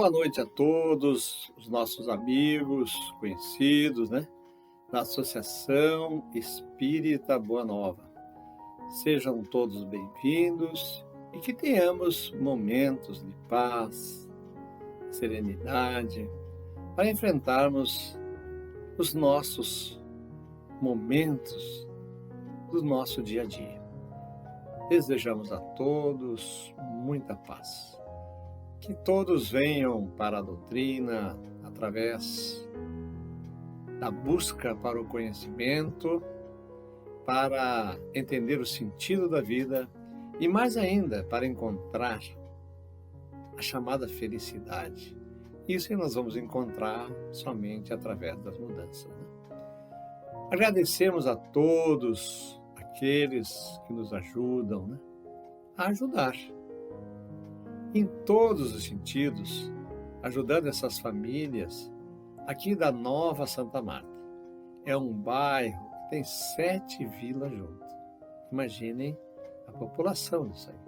Boa noite a todos os nossos amigos, conhecidos, né, da Associação Espírita Boa Nova. Sejam todos bem-vindos e que tenhamos momentos de paz, serenidade, para enfrentarmos os nossos momentos do nosso dia a dia. Desejamos a todos muita paz. Que todos venham para a doutrina através da busca para o conhecimento, para entender o sentido da vida e, mais ainda, para encontrar a chamada felicidade. Isso nós vamos encontrar somente através das mudanças, né? Agradecemos a todos aqueles que nos ajudam, né, a ajudar em todos os sentidos, ajudando essas famílias aqui da Nova Santa Marta. É um bairro que tem 7 vilas juntas. Imaginem a população disso aí.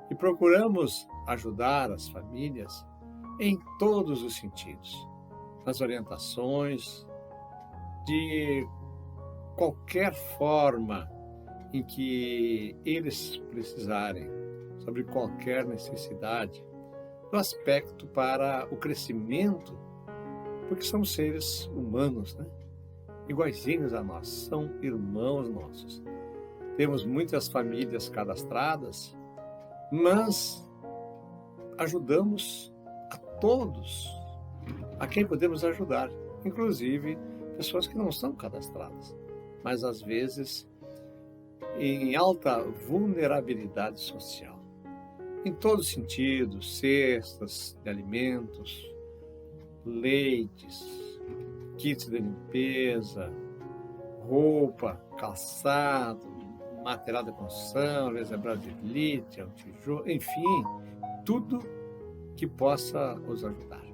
E procuramos ajudar as famílias em todos os sentidos, nas orientações, de qualquer forma em que eles precisarem, sobre qualquer necessidade, do aspecto para o crescimento, porque somos seres humanos, né? Iguaizinhos a nós, são irmãos nossos. Temos muitas famílias cadastradas, mas ajudamos a todos, a quem podemos ajudar, inclusive pessoas que não são cadastradas, mas às vezes em alta vulnerabilidade social. Em todos os sentidos, cestas de alimentos, leites, kits de limpeza, roupa, calçado, material de construção, reservatório de lítio, tijolo, enfim, tudo que possa os ajudar.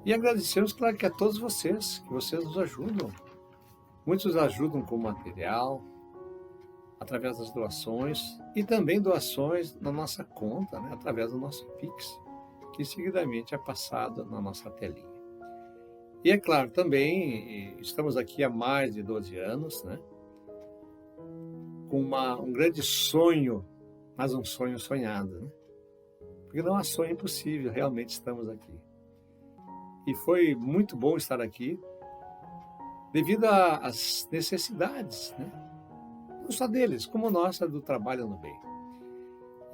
E agradecemos, claro, que a todos vocês, que vocês nos ajudam. Muitos ajudam com material, através das doações e também doações na nossa conta, né, através do nosso Pix, que seguidamente é passado na nossa telinha. E é claro, também estamos aqui há mais de 12 anos, né, com um grande sonho, mas um sonho sonhado, né? Porque não há sonho impossível, realmente estamos aqui. E foi muito bom estar aqui, devido às necessidades, né? Não só deles, como nossa do trabalho no bem.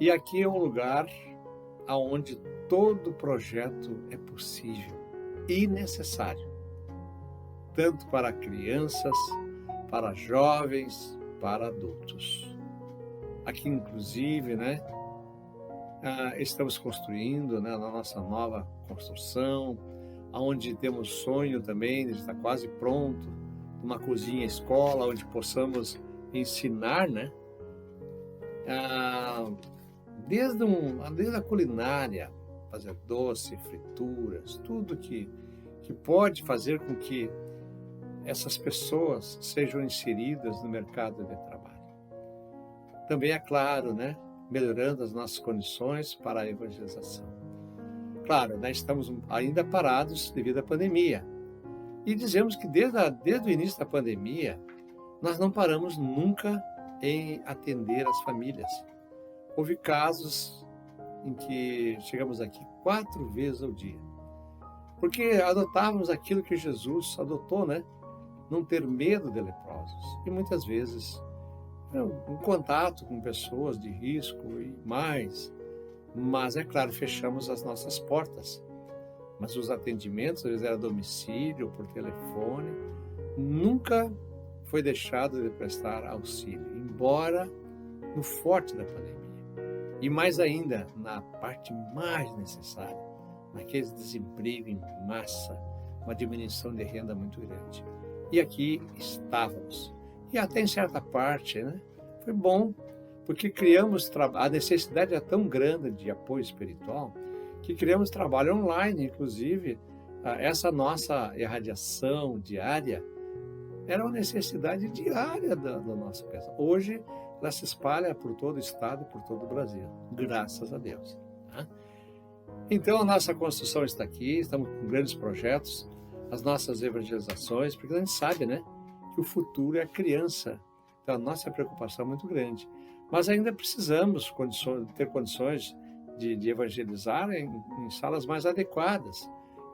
E aqui é um lugar onde todo projeto é possível e necessário, tanto para crianças, para jovens, para adultos. Aqui, inclusive, né, estamos construindo, né, na nossa nova construção, onde temos sonho também, está quase pronto, uma cozinha escola, onde possamos ensinar, né, desde a culinária, fazer doce, frituras, tudo que pode fazer com que essas pessoas sejam inseridas no mercado de trabalho. Também é claro, né, melhorando as nossas condições para a evangelização. Claro, nós estamos ainda parados devido à pandemia. E dizemos que desde o início da pandemia, nós não paramos nunca em atender as famílias. Houve casos em que chegamos aqui 4 vezes ao dia. Porque adotávamos aquilo que Jesus adotou, né? Não ter medo de leprosos. E muitas vezes, um contato com pessoas de risco e mais. Mas, é claro, fechamos as nossas portas. Mas os atendimentos, às vezes era a domicílio, por telefone, nunca foi deixado de prestar auxílio, embora no forte da pandemia. E mais ainda, na parte mais necessária, naqueles desemprego em massa, uma diminuição de renda muito grande. E aqui estávamos. E até em certa parte, né, foi bom, porque criamos a necessidade é tão grande de apoio espiritual, que criamos trabalho online, inclusive, essa nossa irradiação diária era uma necessidade diária da nossa peça. Hoje, ela se espalha por todo o estado e por todo o Brasil, graças a Deus. Né? Então, a nossa construção está aqui, estamos com grandes projetos, as nossas evangelizações, porque a gente sabe, né, que o futuro é a criança. Então, a nossa preocupação é muito grande. Mas ainda precisamos ter condições de evangelizar em salas mais adequadas.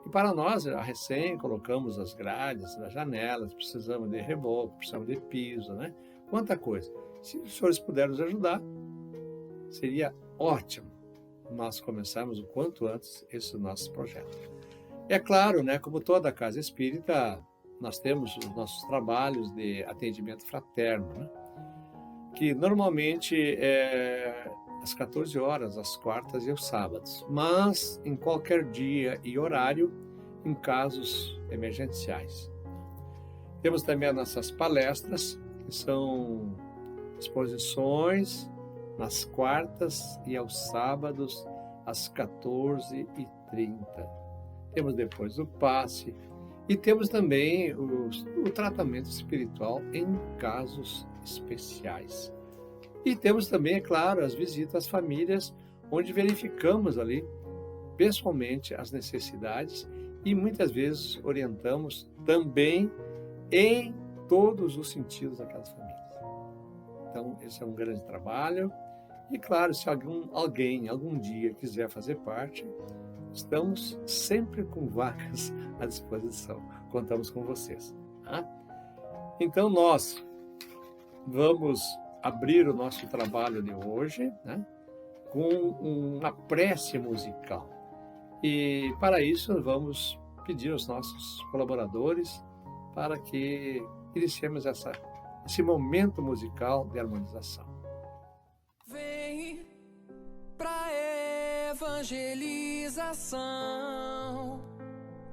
E para nós, a recém colocamos as grades, as janelas, precisamos de reboco, precisamos de piso, né? Quanta coisa. Se os senhores puderem nos ajudar, seria ótimo nós começarmos o quanto antes esse nosso projeto. É claro, né, como toda casa espírita, nós temos os nossos trabalhos de atendimento fraterno, né, que normalmente é às 14 horas, às quartas e aos sábados, mas em qualquer dia e horário, em casos emergenciais. Temos também as nossas palestras, que são exposições nas quartas e aos sábados, às 14h30. Temos depois o passe e temos também o tratamento espiritual em casos especiais. E temos também, é claro, as visitas às famílias, onde verificamos ali pessoalmente as necessidades e muitas vezes orientamos também em todos os sentidos daquelas famílias. Então, esse é um grande trabalho. E, claro, se alguém algum dia quiser fazer parte, estamos sempre com vagas à disposição. Contamos com vocês. Tá? Então, nós vamos abrir o nosso trabalho de hoje, né, com uma prece musical. E, para isso, vamos pedir aos nossos colaboradores para que iniciemos esse momento musical de harmonização. Vem pra evangelização,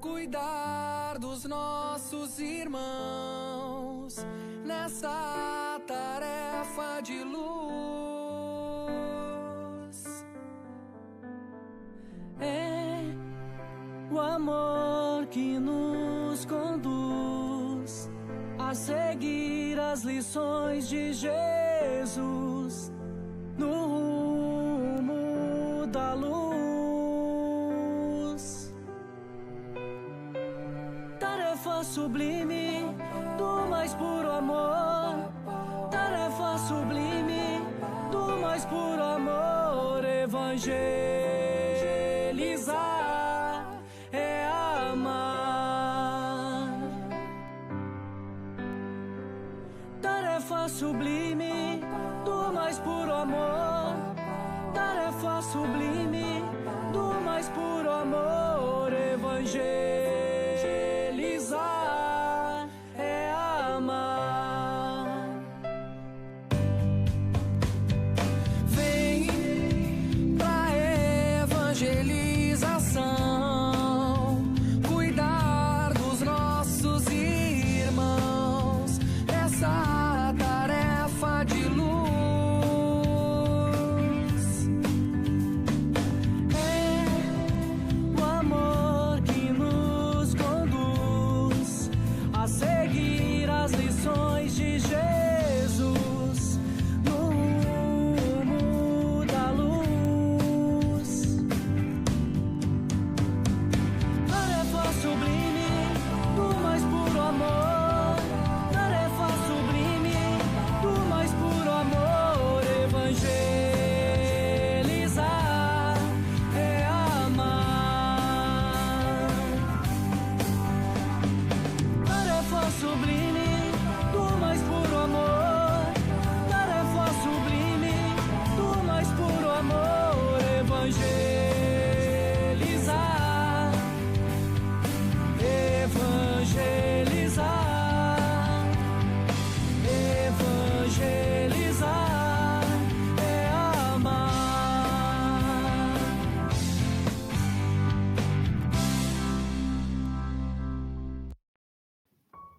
cuidar dos nossos irmãos nessa tarefa de luz. É o amor que nos conduz a seguir as lições de Jesus no rumo da luz. Tarefa sublime do mais puro amor. Tarefa sublime do mais puro amor. Evangelizar é amar. Tarefa sublime do mais puro amor. Tarefa sublime do mais puro amor. Evangelizar é amar. Vem pra evangelização, cuidar dos nossos irmãos nessa tarefa de luz. É o amor que nos conduz a seguir as lições de Jesus no rumo da luz. Tarefa sublime do mais puro amor. Tarefa sublime do mais puro amor. Evangelizar é amar. Tarefa sublime do mais puro amor. Tarefa sublime do mais puro amor. Evangelizar. Evangelizar. Evangelizar é amar.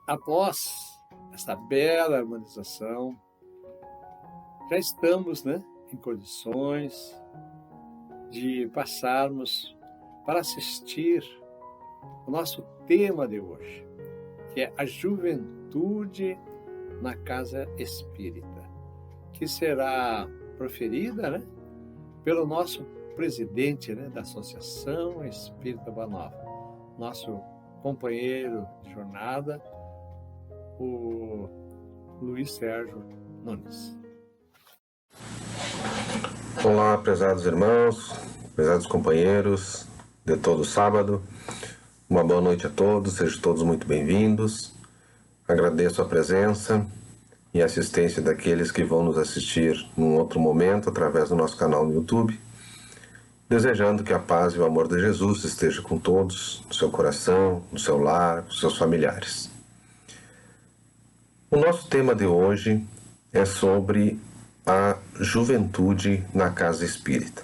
Após essa bela harmonização, já estamos, né, em condições de passarmos para assistir o nosso tema de hoje, que é a juventude na casa espírita, que será proferida, né, pelo nosso presidente, né, da Associação Espírita Boa Nova, nosso companheiro de jornada, o Luiz Sérgio Nunes. Olá, prezados irmãos, prezados companheiros de todo sábado. Uma boa noite a todos, sejam todos muito bem-vindos. Agradeço a presença e a assistência daqueles que vão nos assistir num outro momento através do nosso canal no YouTube, desejando que a paz e o amor de Jesus esteja com todos, no seu coração, no seu lar, nos seus familiares. O nosso tema de hoje é sobre a juventude na casa espírita.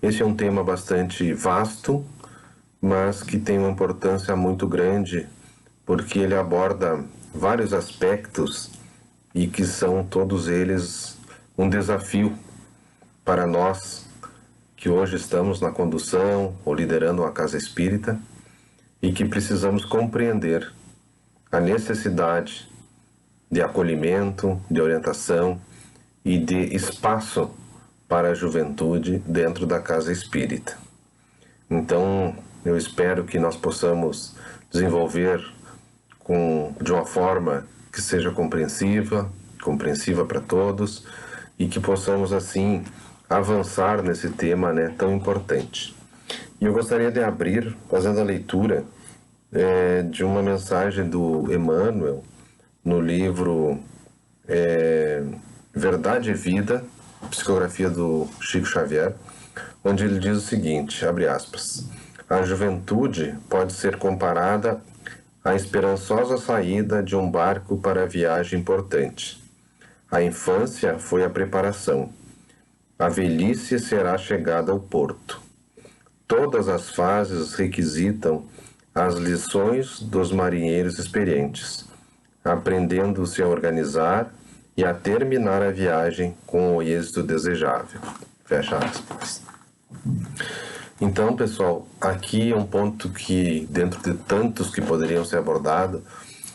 Esse é um tema bastante vasto, mas que tem uma importância muito grande, porque ele aborda vários aspectos e que são todos eles um desafio para nós que hoje estamos na condução ou liderando uma casa espírita e que precisamos compreender a necessidade de acolhimento, de orientação e de espaço para a juventude dentro da casa espírita. Então, eu espero que nós possamos desenvolver de uma forma que seja compreensiva para todos e que possamos, assim, avançar nesse tema, né, tão importante. E eu gostaria de abrir fazendo a leitura de uma mensagem do Emmanuel no livro Verdade e Vida, psicografia do Chico Xavier, onde ele diz o seguinte, abre aspas, a juventude pode ser comparada à esperançosa saída de um barco para a viagem importante. A infância foi a preparação. A velhice será a chegada ao porto. Todas as fases requisitam as lições dos marinheiros experientes, aprendendo-se a organizar e a terminar a viagem com o êxito desejável. Fecha aspas. Então, pessoal, aqui é um ponto que, dentro de tantos que poderiam ser abordados,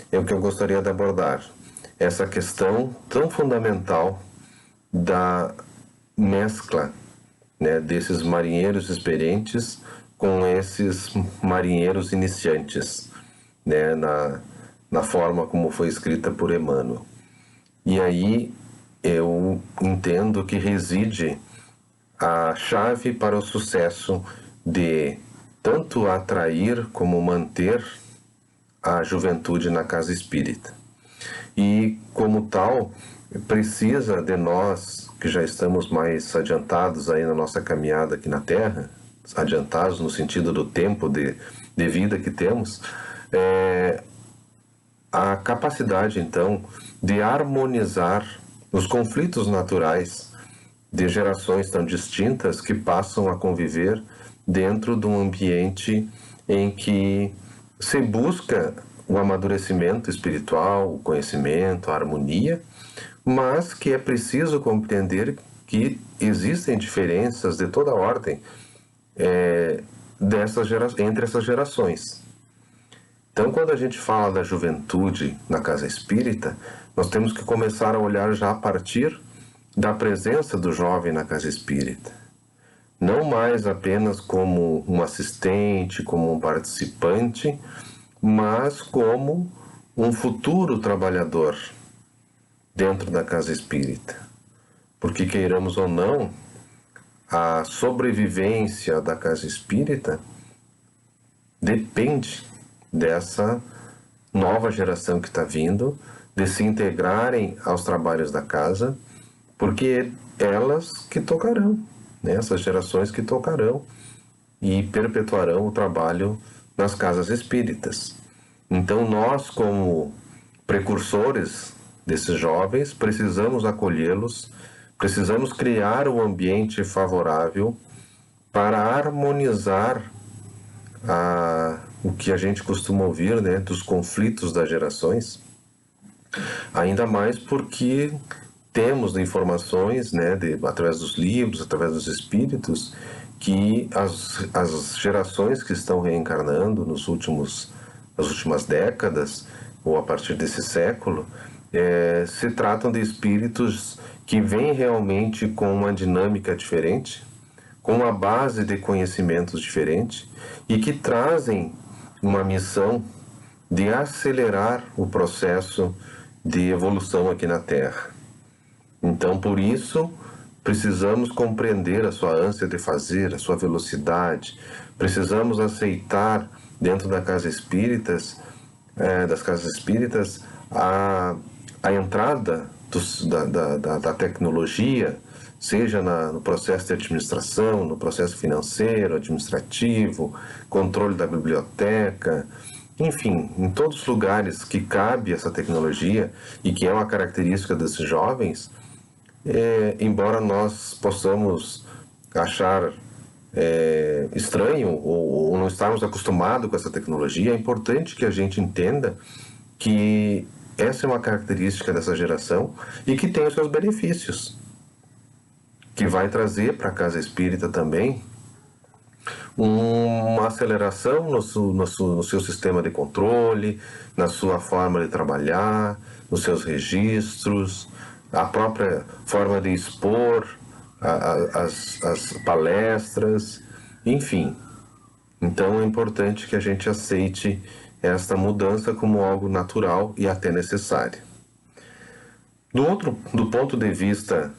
é o que eu gostaria de abordar. Essa questão tão fundamental da mescla, né, desses marinheiros experientes com esses marinheiros iniciantes, né, na forma como foi escrita por Emmanuel. E aí eu entendo que reside a chave para o sucesso de tanto atrair como manter a juventude na casa espírita. E, como tal, precisa de nós, que já estamos mais adiantados aí na nossa caminhada aqui na Terra, adiantados no sentido do tempo de vida que temos, a capacidade, então, de harmonizar os conflitos naturais de gerações tão distintas que passam a conviver dentro de um ambiente em que se busca o amadurecimento espiritual, o conhecimento, a harmonia, mas que é preciso compreender que existem diferenças de toda ordem entre essas gerações. Então, quando a gente fala da juventude na casa espírita, nós temos que começar a olhar já a partir da presença do jovem na casa espírita. Não mais apenas como um assistente, como um participante, mas como um futuro trabalhador dentro da casa espírita. Porque, queiramos ou não, a sobrevivência da casa espírita depende dessa nova geração que está vindo, de se integrarem aos trabalhos da casa, porque elas que tocarão, né? Essas gerações que tocarão e perpetuarão o trabalho nas casas espíritas. Então nós, como precursores desses jovens, precisamos acolhê-los, precisamos criar um ambiente favorável para harmonizar o que a gente costuma ouvir, né, dos conflitos das gerações, ainda mais porque temos informações, né, através dos livros, através dos espíritos, que as gerações que estão reencarnando nas últimas décadas, ou a partir desse século, se tratam de espíritos que vêm realmente com uma dinâmica diferente, com uma base de conhecimentos diferente e que trazem uma missão de acelerar o processo de evolução aqui na Terra. Então, por isso, precisamos compreender a sua ânsia de fazer, a sua velocidade. Precisamos aceitar, dentro das casas espíritas, a entrada da tecnologia, seja no processo de administração, no processo financeiro, administrativo, controle da biblioteca, enfim, em todos os lugares que cabe essa tecnologia e que é uma característica desses jovens, embora nós possamos achar estranho ou não estarmos acostumados com essa tecnologia, é importante que a gente entenda que essa é uma característica dessa geração e que tem os seus benefícios, que vai trazer para a casa espírita também uma aceleração no seu sistema de controle, na sua forma de trabalhar, nos seus registros, a própria forma de expor as palestras, enfim. Então é importante que a gente aceite esta mudança como algo natural e até necessário. Do ponto de vista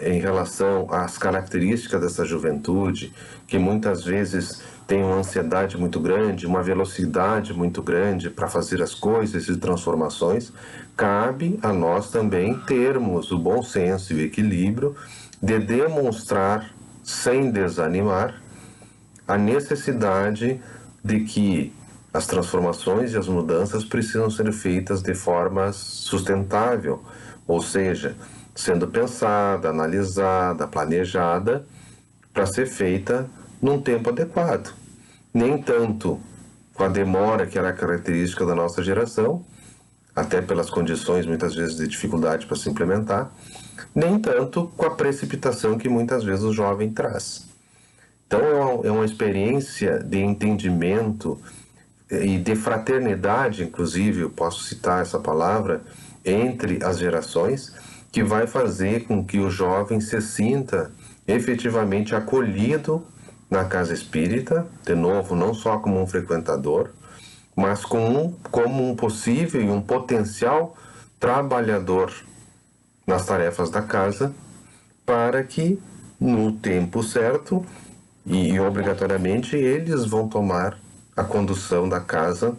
em relação às características dessa juventude, que muitas vezes tem uma ansiedade muito grande, uma velocidade muito grande para fazer as coisas e transformações, cabe a nós também termos o bom senso e o equilíbrio de demonstrar, sem desanimar, a necessidade de que as transformações e as mudanças precisam ser feitas de forma sustentável, ou seja, sendo pensada, analisada, planejada, para ser feita num tempo adequado. Nem tanto com a demora que era característica da nossa geração, até pelas condições muitas vezes de dificuldade para se implementar, nem tanto com a precipitação que muitas vezes o jovem traz. Então é uma experiência de entendimento e de fraternidade, inclusive, eu posso citar essa palavra, entre as gerações, que vai fazer com que o jovem se sinta efetivamente acolhido na casa espírita, de novo, não só como um frequentador, mas como um possível e um potencial trabalhador nas tarefas da casa, para que, no tempo certo, e obrigatoriamente, eles vão tomar a condução da casa,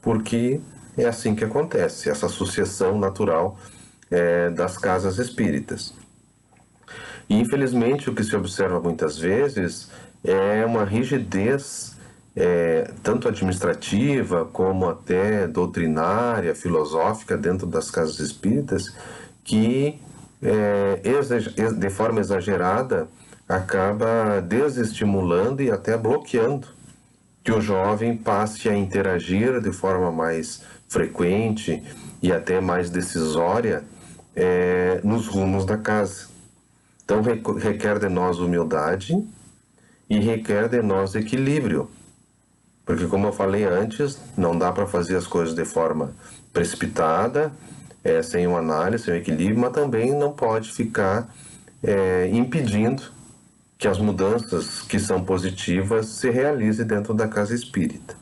porque é assim que acontece, essa sucessão natural das casas espíritas. E, infelizmente, o que se observa muitas vezes é uma rigidez, tanto administrativa como até doutrinária, filosófica, dentro das casas espíritas, que, de forma exagerada, acaba desestimulando e até bloqueando que o jovem passe a interagir de forma mais frequente e até mais decisória nos rumos da casa. Então requer de nós humildade e requer de nós equilíbrio, porque, como eu falei antes, não dá para fazer as coisas de forma precipitada, sem uma análise, sem um equilíbrio, mas também não pode ficar impedindo que as mudanças que são positivas se realizem dentro da casa espírita.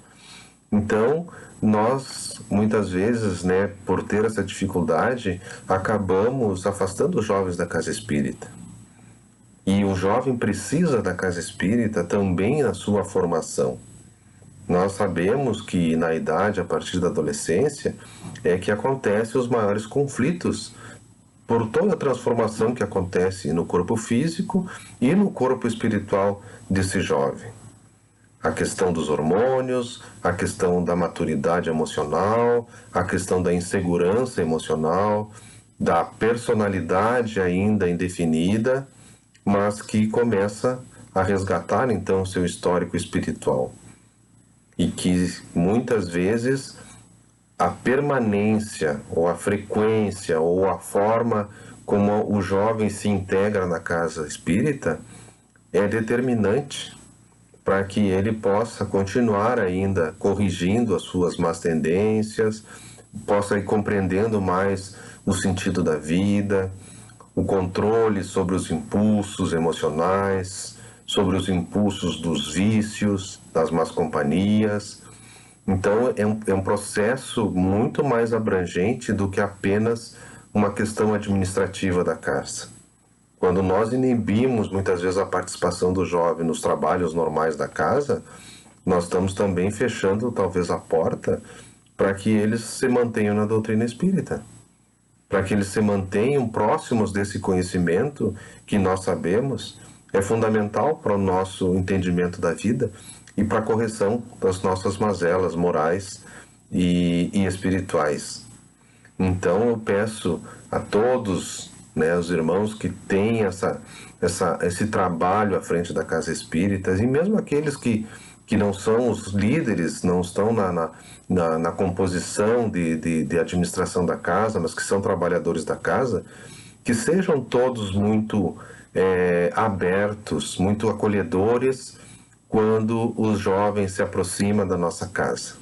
Então, nós, muitas vezes, por ter essa dificuldade, acabamos afastando os jovens da casa espírita. E o jovem precisa da casa espírita também na sua formação. Nós sabemos que na idade, a partir da adolescência, é que acontecem os maiores conflitos por toda a transformação que acontece no corpo físico e no corpo espiritual desse jovem. A questão dos hormônios, a questão da maturidade emocional, a questão da insegurança emocional, da personalidade ainda indefinida, mas que começa a resgatar então o seu histórico espiritual. E que muitas vezes a permanência, ou a frequência, ou a forma como o jovem se integra na casa espírita é determinante para que ele possa continuar ainda corrigindo as suas más tendências, possa ir compreendendo mais o sentido da vida, o controle sobre os impulsos emocionais, sobre os impulsos dos vícios, das más companhias. Então, é um processo muito mais abrangente do que apenas uma questão administrativa da casa. Quando nós inibimos muitas vezes a participação do jovem nos trabalhos normais da casa, nós estamos também fechando talvez a porta para que eles se mantenham na doutrina espírita, para que eles se mantenham próximos desse conhecimento que nós sabemos é fundamental para o nosso entendimento da vida e para a correção das nossas mazelas morais e espirituais. Então eu peço a todos, né, os irmãos que têm esse trabalho à frente da Casa Espírita, e mesmo aqueles que não são os líderes, não estão na composição de administração da casa, mas que são trabalhadores da casa, que sejam todos muito abertos, muito acolhedores quando os jovens se aproximam da nossa casa.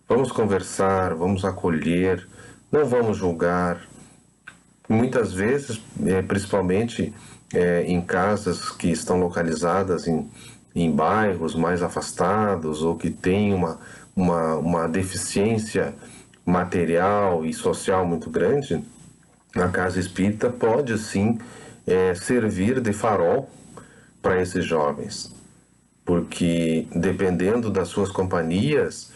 Vamos conversar, vamos acolher, não vamos julgar. Muitas vezes, principalmente em casas que estão localizadas em bairros mais afastados ou que têm uma deficiência material e social muito grande, a casa espírita pode sim servir de farol para esses jovens, porque dependendo das suas companhias,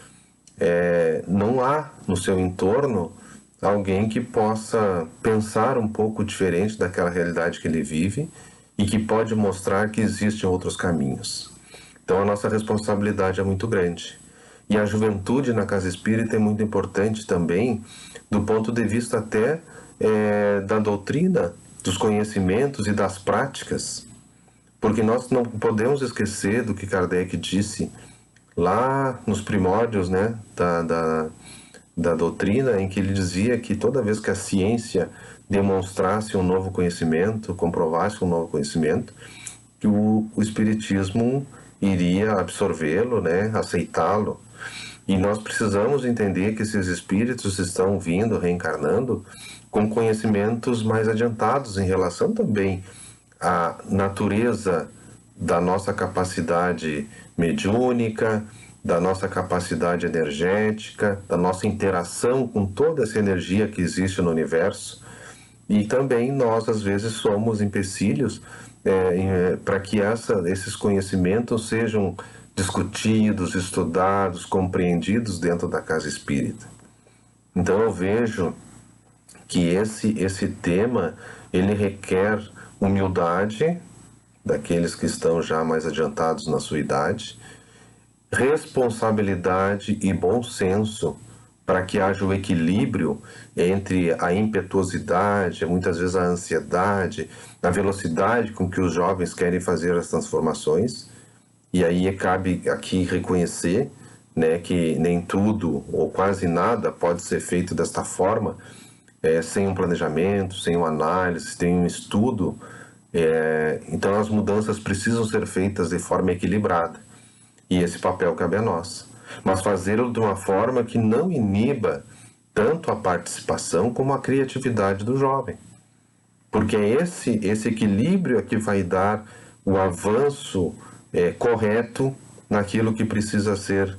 não há no seu entorno alguém que possa pensar um pouco diferente daquela realidade que ele vive e que pode mostrar que existem outros caminhos. Então a nossa responsabilidade é muito grande. E a juventude na casa espírita é muito importante também do ponto de vista até da doutrina, dos conhecimentos e das práticas, porque nós não podemos esquecer do que Kardec disse lá nos primórdios, né, da doutrina, em que ele dizia que toda vez que a ciência demonstrasse um novo conhecimento, comprovasse um novo conhecimento, que o Espiritismo iria absorvê-lo, né, aceitá-lo. E nós precisamos entender que esses espíritos estão vindo, reencarnando, com conhecimentos mais adiantados em relação também à natureza da nossa capacidade mediúnica, da nossa capacidade energética, da nossa interação com toda essa energia que existe no universo. E também nós, às vezes, somos empecilhos para que esses conhecimentos sejam discutidos, estudados, compreendidos dentro da casa espírita. Então eu vejo que esse tema, ele requer humildade daqueles que estão já mais adiantados na sua idade, responsabilidade e bom senso para que haja o equilíbrio entre a impetuosidade, muitas vezes a ansiedade, a velocidade com que os jovens querem fazer as transformações. E aí cabe aqui reconhecer, né, que nem tudo ou quase nada pode ser feito desta forma, sem um planejamento, sem uma análise, sem um estudo. Então as mudanças precisam ser feitas de forma equilibrada. E esse papel cabe a nós. Mas fazê-lo de uma forma que não iniba tanto a participação como a criatividade do jovem. Porque é esse equilíbrio que vai dar o avanço correto naquilo que precisa ser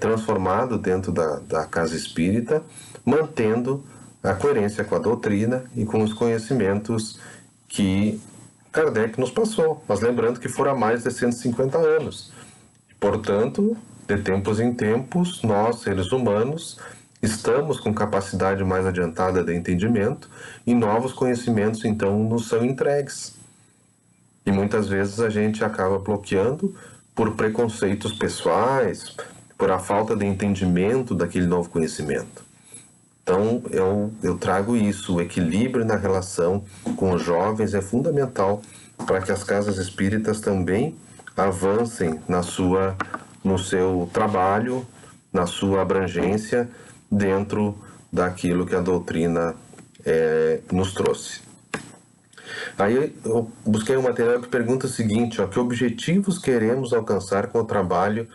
transformado dentro da casa espírita, mantendo a coerência com a doutrina e com os conhecimentos que Kardec nos passou. Mas lembrando que foram há mais de 150 anos. Portanto, de tempos em tempos, nós, seres humanos, estamos com capacidade mais adiantada de entendimento e novos conhecimentos, então, nos são entregues. E muitas vezes a gente acaba bloqueando por preconceitos pessoais, por a falta de entendimento daquele novo conhecimento. Então, eu trago isso, o equilíbrio na relação com os jovens é fundamental para que as casas espíritas também avancem no seu trabalho, na sua abrangência, dentro daquilo que a doutrina nos trouxe. Aí eu busquei um material que pergunta o seguinte, que objetivos queremos alcançar com o trabalho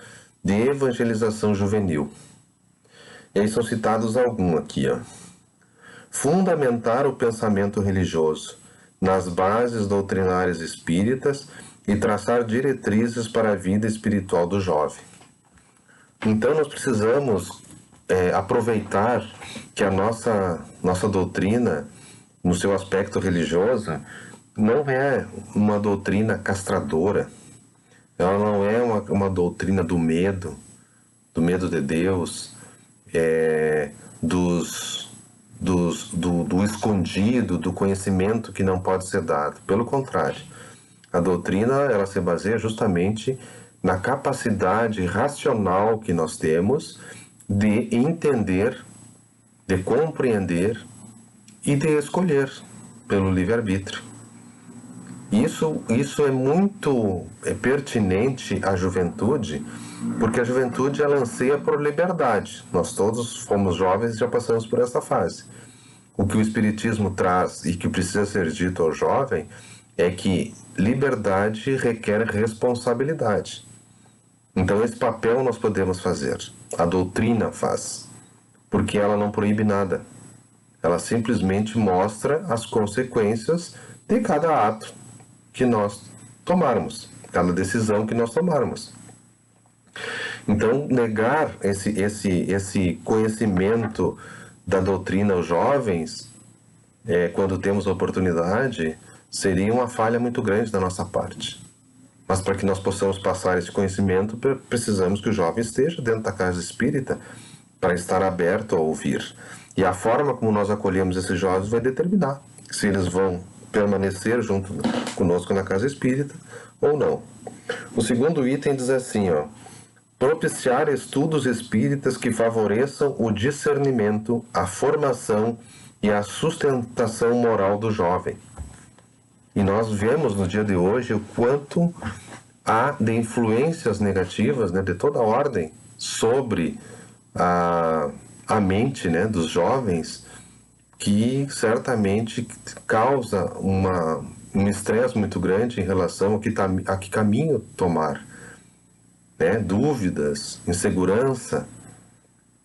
de evangelização juvenil? E aí são citados alguns aqui. Fundamentar o pensamento religioso, nas bases doutrinárias espíritas e traçar diretrizes para a vida espiritual do jovem. Então nós precisamos aproveitar que a nossa doutrina, no seu aspecto religioso, não é uma doutrina castradora, ela não é uma doutrina do medo de Deus, do escondido, do conhecimento que não pode ser dado. Pelo contrário, a doutrina ela se baseia justamente na capacidade racional que nós temos de entender, de compreender e de escolher pelo livre-arbítrio. Isso é muito pertinente à juventude, porque a juventude ela anseia por liberdade. Nós todos fomos jovens e já passamos por essa fase. O que o Espiritismo traz e que precisa ser dito ao jovem é que liberdade requer responsabilidade. Então esse papel nós podemos fazer. A doutrina faz, porque ela não proíbe nada. Ela simplesmente mostra as consequências de cada ato que nós tomarmos, cada decisão que nós tomarmos. Então, negar esse conhecimento da doutrina aos jovens, quando temos a oportunidade, seria uma falha muito grande da nossa parte. Mas para que nós possamos passar esse conhecimento, precisamos que o jovem esteja dentro da casa espírita para estar aberto a ouvir. E a forma como nós acolhemos esses jovens vai determinar se eles vão permanecer junto conosco na casa espírita ou não. O segundo item diz assim, propiciar estudos espíritas que favoreçam o discernimento, a formação e a sustentação moral do jovem. E nós vemos no dia de hoje o quanto há de influências negativas, de toda ordem sobre a mente dos jovens, que certamente causa um estresse muito grande em relação a que caminho tomar. Dúvidas, insegurança.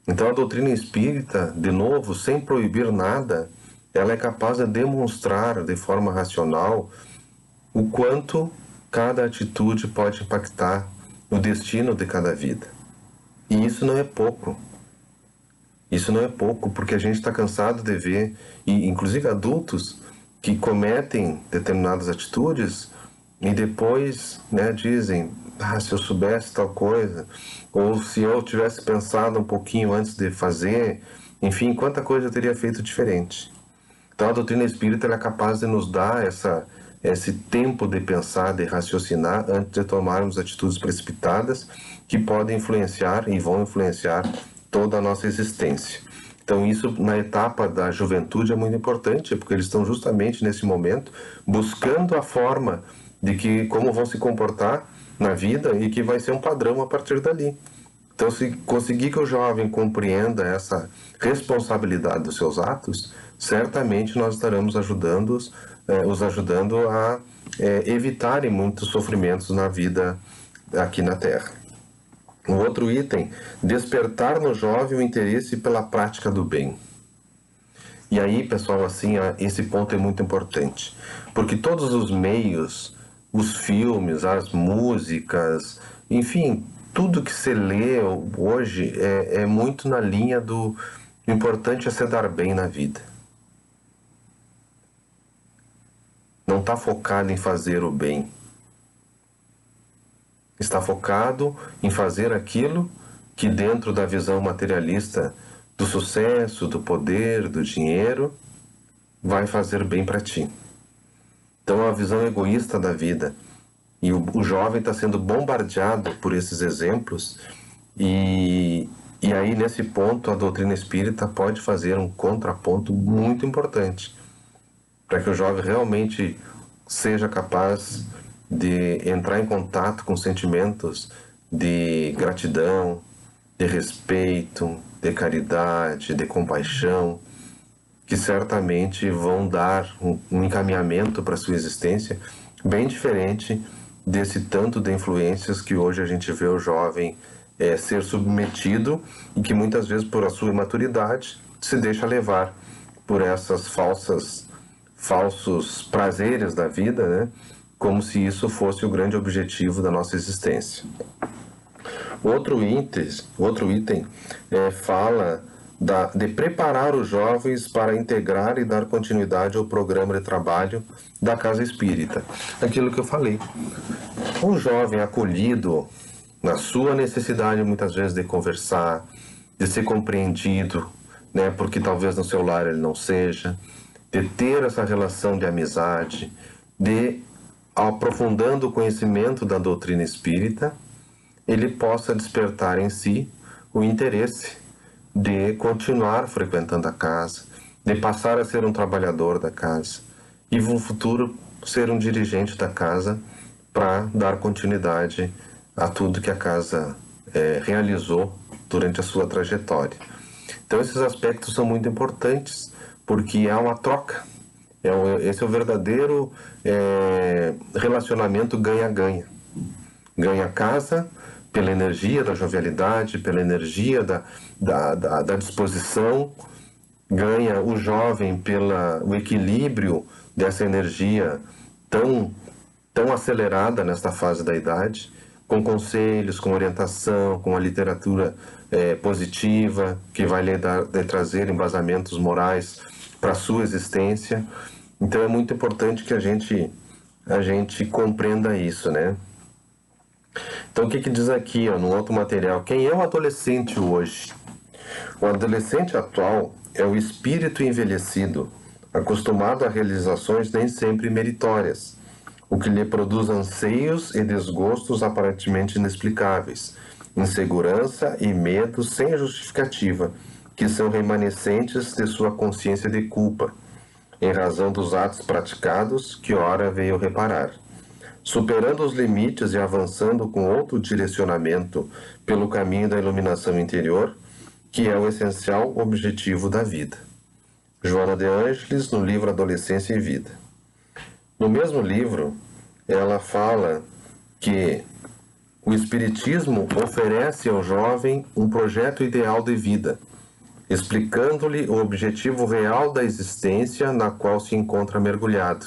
Então a doutrina espírita, de novo, sem proibir nada, ela é capaz de demonstrar de forma racional o quanto cada atitude pode impactar o destino de cada vida. E isso não é pouco. Isso não é pouco, porque a gente está cansado de ver, e inclusive adultos, que cometem determinadas atitudes e depois dizem, se eu soubesse tal coisa, ou se eu tivesse pensado um pouquinho antes de fazer, enfim, quanta coisa eu teria feito diferente. Então a doutrina espírita ela é capaz de nos dar esse tempo de pensar, de raciocinar, antes de tomarmos atitudes precipitadas que podem influenciar e vão influenciar toda a nossa existência. Então isso na etapa da juventude é muito importante, porque eles estão justamente nesse momento buscando a forma de como vão se comportar na vida e que vai ser um padrão a partir dali. Então se conseguir que o jovem compreenda essa responsabilidade dos seus atos, certamente nós estaremos os ajudando a evitarem muitos sofrimentos na vida aqui na Terra. Um outro item, despertar no jovem o interesse pela prática do bem. E aí, pessoal, assim, esse ponto é muito importante, porque todos os meios, os filmes, as músicas, enfim, tudo que se lê hoje é muito na linha do importante é se dar bem na vida. Não está focado em fazer o bem. Está focado em fazer aquilo que dentro da visão materialista do sucesso, do poder, do dinheiro, vai fazer bem para ti. Então é uma visão egoísta da vida. E o jovem está sendo bombardeado por esses exemplos e aí nesse ponto a doutrina espírita pode fazer um contraponto muito importante para que o jovem realmente seja capaz de entrar em contato com sentimentos de gratidão, de respeito, de caridade, de compaixão, que certamente vão dar um encaminhamento para a sua existência bem diferente desse tanto de influências que hoje a gente vê o jovem ser submetido e que muitas vezes por a sua imaturidade se deixa levar por essas falsas falsos prazeres da vida, né? Como se isso fosse o grande objetivo da nossa existência. Outro item fala de preparar os jovens para integrar e dar continuidade ao programa de trabalho da Casa Espírita. Aquilo que eu falei. Um jovem acolhido na sua necessidade, muitas vezes, de conversar, de ser compreendido, né, porque talvez no seu lar ele não seja, de ter essa relação de amizade, de, aprofundando o conhecimento da doutrina espírita, ele possa despertar em si o interesse de continuar frequentando a casa, de passar a ser um trabalhador da casa e no futuro ser um dirigente da casa para dar continuidade a tudo que a casa realizou durante a sua trajetória. Então esses aspectos são muito importantes porque há uma troca. Esse é o verdadeiro relacionamento ganha-ganha. Ganha a casa pela energia da jovialidade, pela energia da disposição, ganha o jovem pelo equilíbrio dessa energia tão acelerada nesta fase da idade, com conselhos, com orientação, com a literatura positiva, que vai lhe trazer embasamentos morais para a sua existência. Então é muito importante que a gente compreenda isso, né? Então o que diz aqui, no outro material? Quem é o adolescente hoje? O adolescente atual é o espírito envelhecido, acostumado a realizações nem sempre meritórias, o que lhe produz anseios e desgostos aparentemente inexplicáveis, insegurança e medo sem justificativa, que são remanescentes de sua consciência de culpa, em razão dos atos praticados que ora veio reparar. Superando os limites e avançando com outro direcionamento pelo caminho da iluminação interior, que é o essencial objetivo da vida. Joana de Ângeles, no livro Adolescência e Vida. No mesmo livro, ela fala que o Espiritismo oferece ao jovem um projeto ideal de vida, explicando-lhe o objetivo real da existência na qual se encontra mergulhado,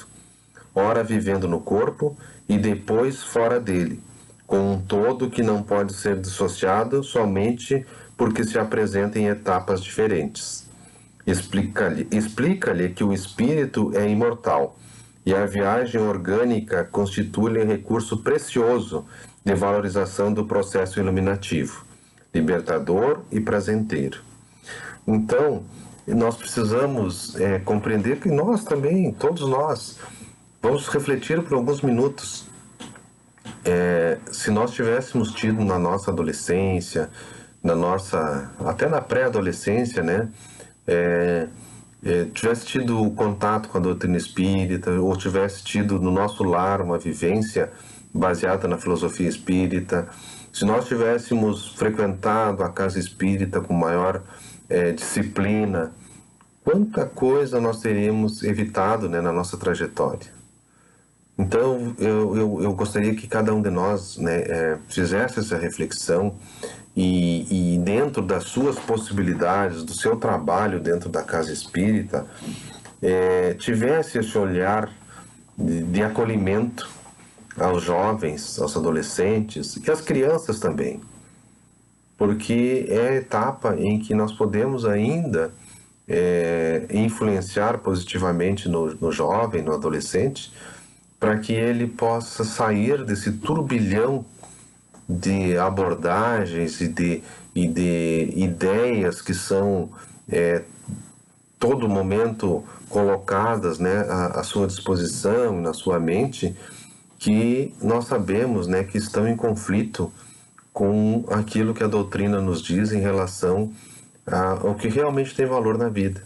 ora vivendo no corpo e depois fora dele, com um todo que não pode ser dissociado somente porque se apresenta em etapas diferentes. Explica-lhe que o espírito é imortal e a viagem orgânica constitui um recurso precioso de valorização do processo iluminativo, libertador e prazenteiro. Então, nós precisamos compreender que nós também, todos nós, vamos refletir por alguns minutos. Se nós tivéssemos tido na nossa adolescência, até na pré-adolescência, né, tivesse tido contato com a doutrina espírita, ou tivesse tido no nosso lar uma vivência baseada na filosofia espírita, se nós tivéssemos frequentado a casa espírita com maior disciplina, quanta coisa nós teríamos evitado, né, na nossa trajetória. Então, eu gostaria que cada um de nós, né, fizesse essa reflexão e dentro das suas possibilidades, do seu trabalho dentro da casa espírita, tivesse esse olhar de acolhimento aos jovens, aos adolescentes e às crianças também. Porque é a etapa em que nós podemos ainda influenciar positivamente no jovem, no adolescente, para que ele possa sair desse turbilhão de abordagens e de ideias que são todo momento colocadas, né, à sua disposição, na sua mente, que nós sabemos, né, que estão em conflito com aquilo que a doutrina nos diz em relação ao que realmente tem valor na vida.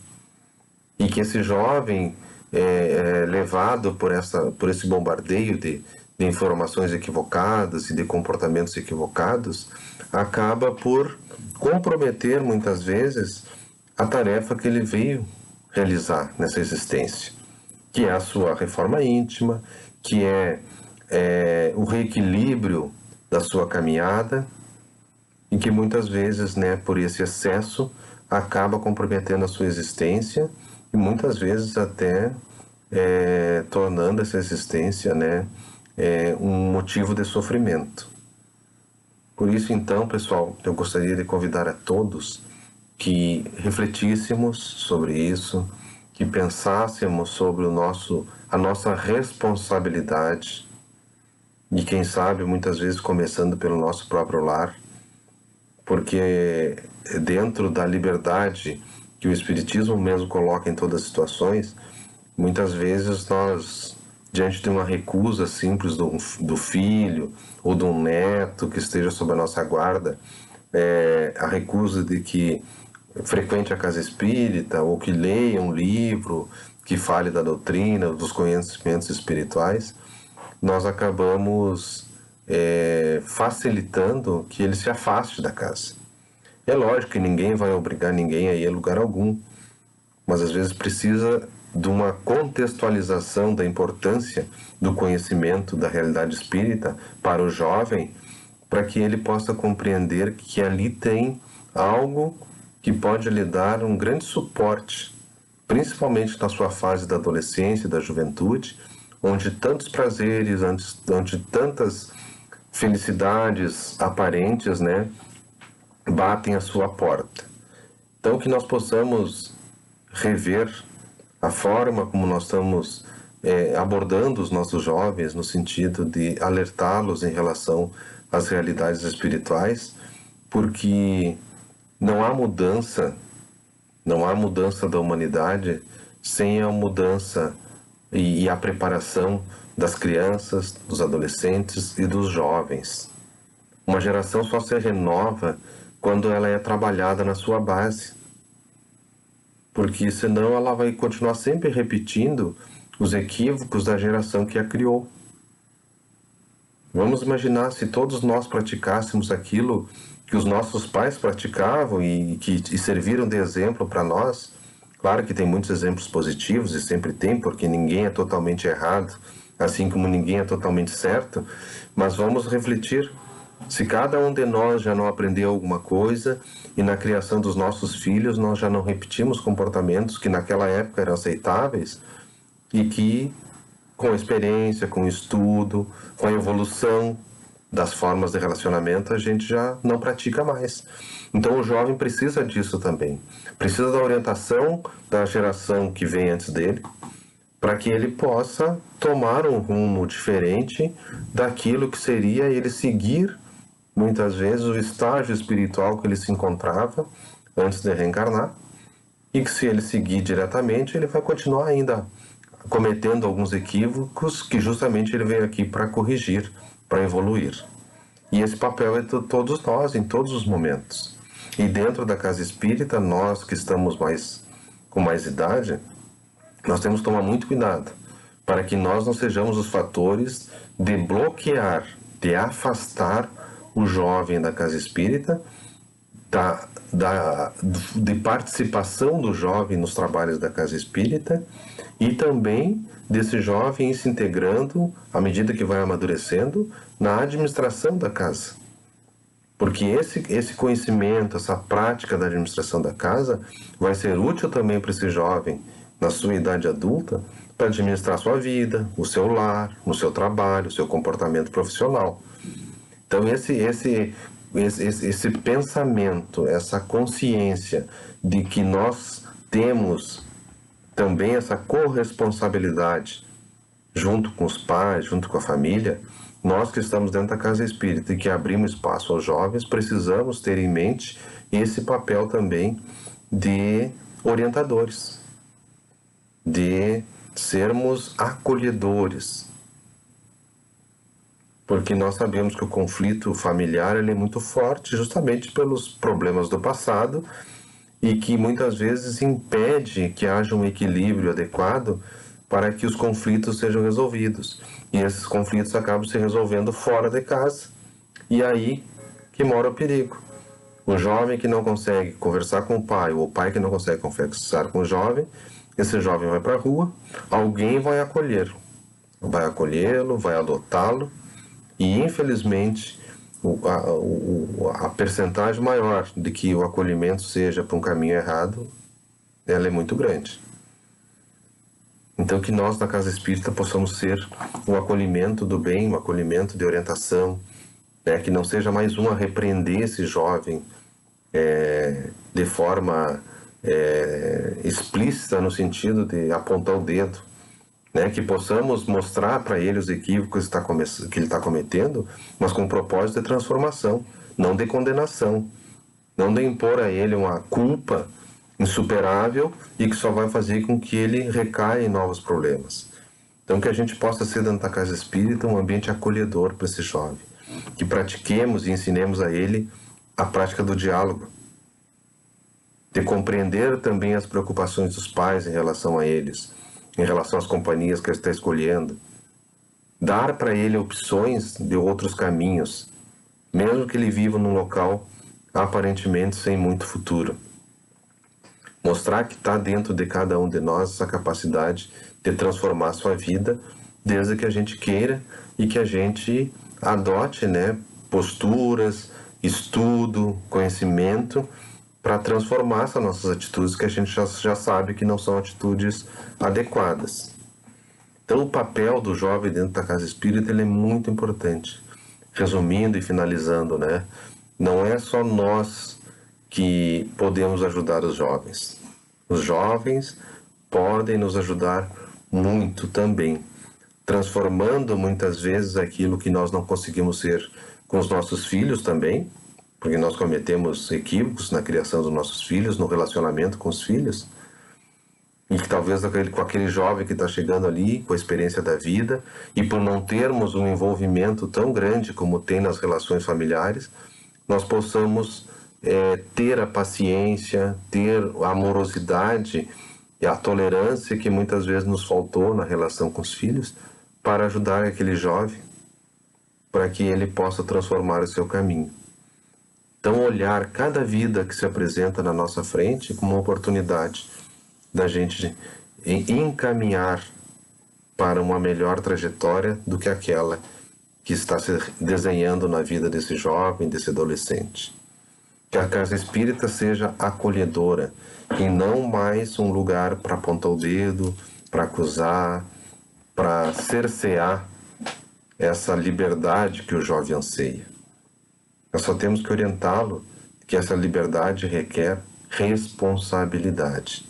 E que esse jovem levado por esse bombardeio de informações equivocadas e de comportamentos equivocados, acaba por comprometer muitas vezes a tarefa que ele veio realizar nessa existência, que é a sua reforma íntima, que é o reequilíbrio da sua caminhada, e que muitas vezes, né, por esse excesso, acaba comprometendo a sua existência e muitas vezes até tornando essa existência, né, um motivo de sofrimento. Por isso, então, pessoal, eu gostaria de convidar a todos que refletíssemos sobre isso, que pensássemos sobre a nossa responsabilidade, e quem sabe, muitas vezes, começando pelo nosso próprio lar, porque dentro da liberdade que o Espiritismo mesmo coloca em todas as situações, muitas vezes nós, diante de uma recusa simples do filho ou de um neto que esteja sob a nossa guarda, a recusa de que frequente a casa espírita ou que leia um livro que fale da doutrina, dos conhecimentos espirituais, nós acabamos facilitando que ele se afaste da casa. É lógico que ninguém vai obrigar ninguém a ir a lugar algum, mas às vezes precisa de uma contextualização da importância do conhecimento da realidade espírita para o jovem, para que ele possa compreender que ali tem algo que pode lhe dar um grande suporte, principalmente na sua fase da adolescência e da juventude, onde tantos prazeres, onde tantas felicidades aparentes, né, batem à sua porta. Então, que nós possamos rever a forma como nós estamos abordando os nossos jovens, no sentido de alertá-los em relação às realidades espirituais, porque não há mudança da humanidade sem a mudança e a preparação das crianças, dos adolescentes e dos jovens. Uma geração só se renova quando ela é trabalhada na sua base, porque senão ela vai continuar sempre repetindo os equívocos da geração que a criou. Vamos imaginar se todos nós praticássemos aquilo que os nossos pais praticavam e serviram de exemplo para nós. Claro que tem muitos exemplos positivos, e sempre tem, porque ninguém é totalmente errado, assim como ninguém é totalmente certo, mas vamos refletir. Se cada um de nós já não aprendeu alguma coisa, e na criação dos nossos filhos nós já não repetimos comportamentos que naquela época eram aceitáveis, e que com a experiência, com o estudo, com a evolução das formas de relacionamento, a gente já não pratica mais. Então o jovem precisa disso também. Precisa da orientação da geração que vem antes dele, para que ele possa tomar um rumo diferente daquilo que seria ele seguir, muitas vezes, o estágio espiritual que ele se encontrava antes de reencarnar, e que se ele seguir diretamente, ele vai continuar ainda cometendo alguns equívocos que justamente ele veio aqui para corrigir, para evoluir. E esse papel é de todos nós, em todos os momentos. E dentro da casa espírita, nós que estamos com mais idade, nós temos que tomar muito cuidado para que nós não sejamos os fatores de bloquear, de afastar o jovem da casa espírita, de participação do jovem nos trabalhos da casa espírita, e também desse jovem se integrando, à medida que vai amadurecendo, na administração da casa. Porque esse conhecimento, essa prática da administração da casa vai ser útil também para esse jovem, na sua idade adulta, para administrar sua vida, o seu lar, o seu trabalho, o seu comportamento profissional. Então esse pensamento, essa consciência de que nós temos também essa corresponsabilidade junto com os pais, junto com a família, nós que estamos dentro da casa espírita e que abrimos espaço aos jovens, precisamos ter em mente esse papel também de orientadores, de sermos acolhedores. Porque nós sabemos que o conflito familiar ele é muito forte justamente pelos problemas do passado e que muitas vezes impede que haja um equilíbrio adequado para que os conflitos sejam resolvidos. E esses conflitos acabam se resolvendo fora de casa. E aí que mora o perigo. O jovem que não consegue conversar com o pai, ou o pai que não consegue conversar com o jovem, esse jovem vai para a rua, alguém vai acolhê-lo. Vai acolhê-lo, vai adotá-lo, e infelizmente a percentagem maior de que o acolhimento seja para um caminho errado, ela é muito grande. Então que nós da Casa Espírita possamos ser um acolhimento do bem, um acolhimento de orientação, né? Que não seja mais um a repreender esse jovem de forma explícita, no sentido de apontar o dedo, né? Que possamos mostrar para ele os equívocos que ele está cometendo, mas com o propósito de transformação, não de condenação, não de impor a ele uma culpa insuperável e que só vai fazer com que ele recaia em novos problemas. Então que a gente possa ser dentro da Casa Espírita um ambiente acolhedor para esse jovem, que pratiquemos e ensinemos a ele a prática do diálogo, de compreender também as preocupações dos pais em relação a eles, em relação às companhias que ele está escolhendo, dar para ele opções de outros caminhos, mesmo que ele viva num local aparentemente sem muito futuro. Mostrar que está dentro de cada um de nós essa capacidade de transformar a sua vida, desde que a gente queira e que a gente adote, né, posturas, estudo, conhecimento, para transformar essas nossas atitudes que a gente já sabe que não são atitudes adequadas. Então o papel do jovem dentro da Casa Espírita ele é muito importante. Resumindo e finalizando, né, não é só nós que podemos ajudar os jovens. Os jovens podem nos ajudar muito também, transformando muitas vezes aquilo que nós não conseguimos ser com os nossos filhos também, porque nós cometemos equívocos na criação dos nossos filhos, no relacionamento com os filhos, e que talvez com aquele jovem que está chegando ali, com a experiência da vida, e por não termos um envolvimento tão grande como tem nas relações familiares, nós possamos ter a paciência, ter a amorosidade e a tolerância que muitas vezes nos faltou na relação com os filhos, para ajudar aquele jovem, para que ele possa transformar o seu caminho. Então olhar cada vida que se apresenta na nossa frente como uma oportunidade da gente encaminhar para uma melhor trajetória do que aquela que está se desenhando na vida desse jovem, desse adolescente. Que a Casa Espírita seja acolhedora e não mais um lugar para apontar o dedo, para acusar, para cercear essa liberdade que o jovem anseia. Nós só temos que orientá-lo que essa liberdade requer responsabilidade.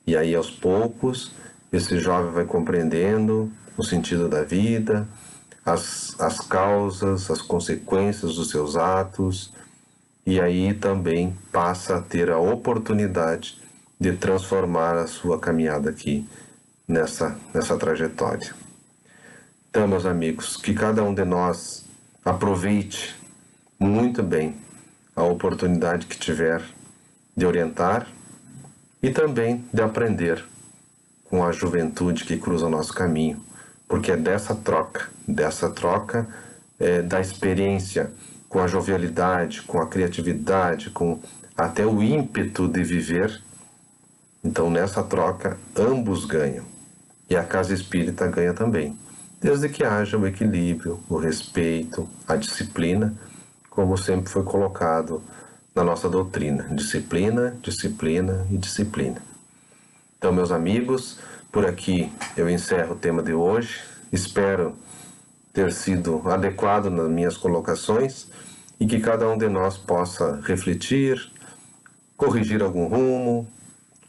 E aí, aos poucos, esse jovem vai compreendendo o sentido da vida, as causas, as consequências dos seus atos, e aí também passa a ter a oportunidade de transformar a sua caminhada aqui nessa trajetória. Então, meus amigos, que cada um de nós aproveite muito bem a oportunidade que tiver de orientar e também de aprender com a juventude que cruza o nosso caminho, porque é dessa troca da experiência, com a jovialidade, com a criatividade, com até o ímpeto de viver. Então, nessa troca, ambos ganham. E a Casa Espírita ganha também, desde que haja o equilíbrio, o respeito, a disciplina, como sempre foi colocado na nossa doutrina. Disciplina, disciplina e disciplina. Então, meus amigos, por aqui eu encerro o tema de hoje. Espero ter sido adequado nas minhas colocações e que cada um de nós possa refletir, corrigir algum rumo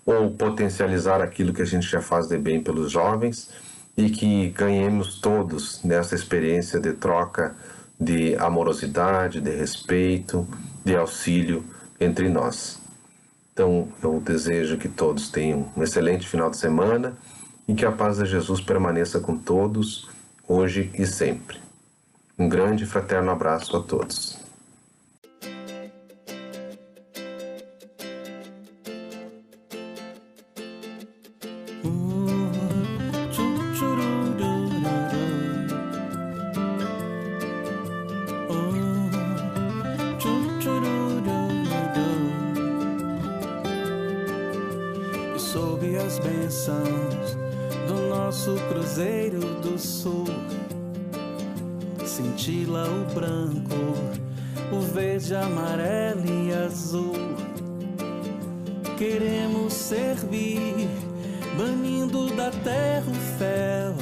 ou potencializar aquilo que a gente já faz de bem pelos jovens e que ganhemos todos nessa experiência de troca de amorosidade, de respeito, de auxílio entre nós. Então, eu desejo que todos tenham um excelente final de semana e que a paz de Jesus permaneça com todos, hoje e sempre. Um grande e fraterno abraço a todos. Sob as bênçãos do nosso Cruzeiro do Sul, cintila o branco, o verde, amarelo e azul. Queremos servir, banindo da terra o fel.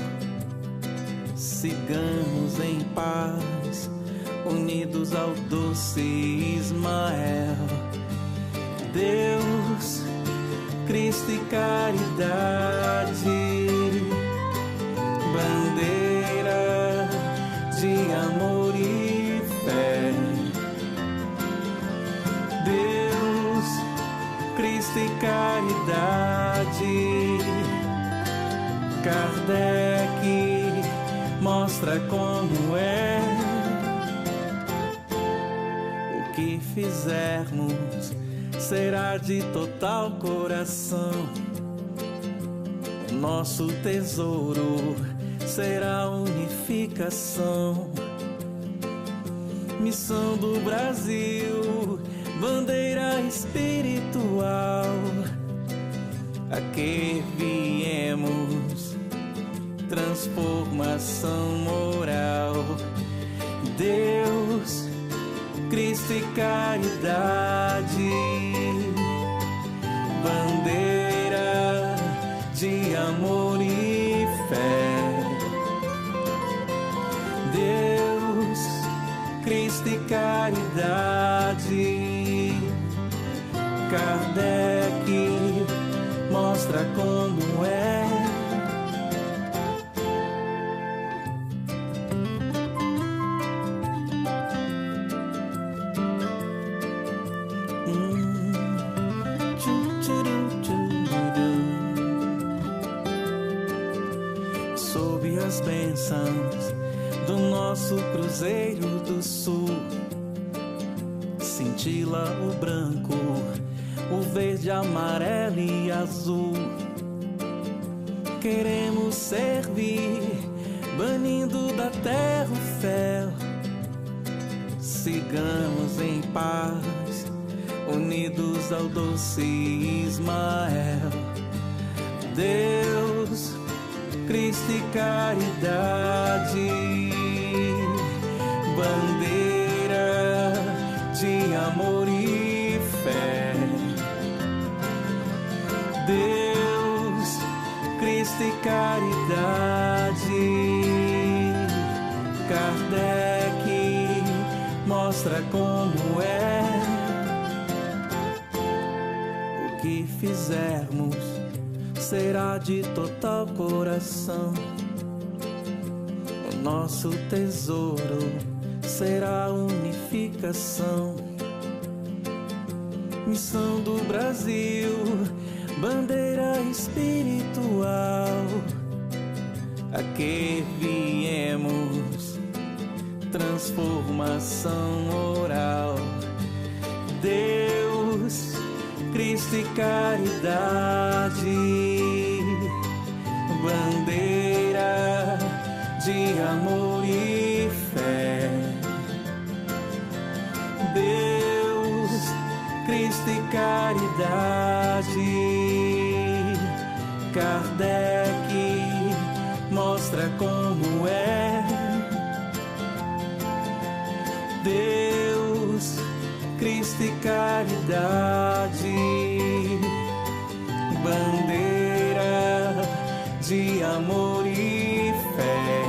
Sigamos em paz, unidos ao doce Ismael. Deus, Cristo e caridade, bandeira de amor e fé. Deus, Cristo e caridade, Kardec mostra como é. O que fizermos será de total coração. Nosso tesouro será unificação. Missão do Brasil, bandeira espiritual, a que viemos, transformação moral. Deus, Cristo e caridade, bandeira de amor e fé. Deus, Cristo e caridade, Kardec mostra como é. Sob as bênçãos do nosso Cruzeiro do Sul, cintila o branco, o verde, amarelo e azul. Queremos servir, banindo da terra o fel. Sigamos em paz, unidos ao doce Ismael. Deus, Cristo e caridade, bandeira de amor e fé. Deus, Cristo e caridade, Kardec mostra como é. O que fizermos será de total coração. O nosso tesouro será unificação. Missão do Brasil, bandeira espiritual, a que viemos, transformação moral. Deus, Cristo e caridade, bandeira de amor e fé. Deus, Cristo e caridade, Kardec mostra como é. Deus, Cristo e caridade, bandeira de amor e fé.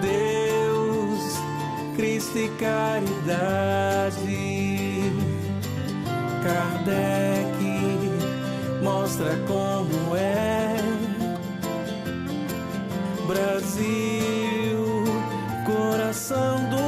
Deus, Cristo e caridade, Kardec mostra como é. Brasil, coração do